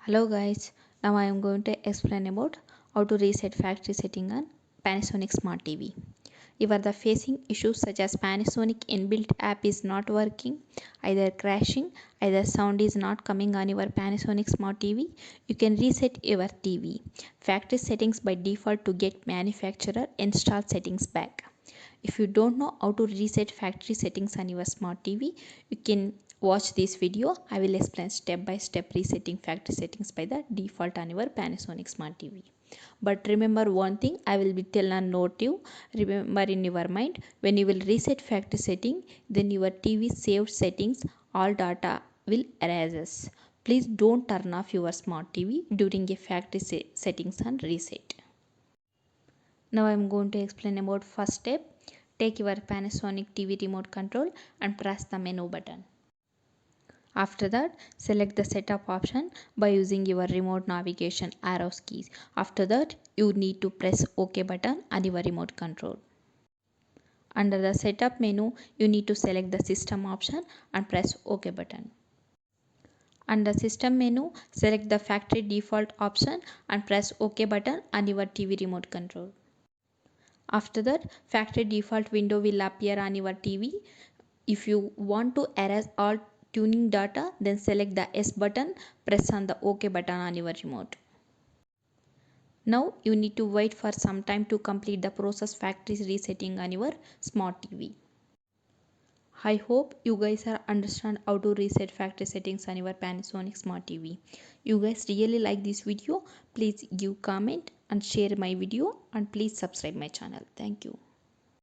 Hello guys, now I am going to explain about how to reset factory setting on Panasonic Smart TV. If you are facing issues such as Panasonic inbuilt app is not working, either crashing, either sound is not coming on your Panasonic Smart TV, you can reset your TV. Factory settings by default to get manufacturer install settings back. If you don't know how to reset factory settings on your smart TV, you can watch this video. I will explain step by step resetting factory settings by the default on your Panasonic smart TV. But remember one thing, I will be tell and note you. Remember in your mind, when you will reset factory setting, then your TV saved settings, all data will erases. Please don't turn off your smart TV during a factory settings and reset. Now I am going to explain about first step. Take your Panasonic TV remote control and press the menu button. After that, select the setup option by using your remote navigation arrows keys. After that, you need to press OK button on your remote control. Under the setup menu, you need to select the system option and press OK button. Under system menu, select the factory default option and press OK button on your TV remote control. After that, factory default window will appear on your TV. If you want to erase all tuning data, then select the S button, press on the OK button on your remote. Now you need to wait for some time to complete the process factory resetting on your smart TV. I hope you guys are understand how to reset factory settings on your Panasonic smart TV. You guys really like this video, please give comment and share my video and please subscribe my channel. Thank you.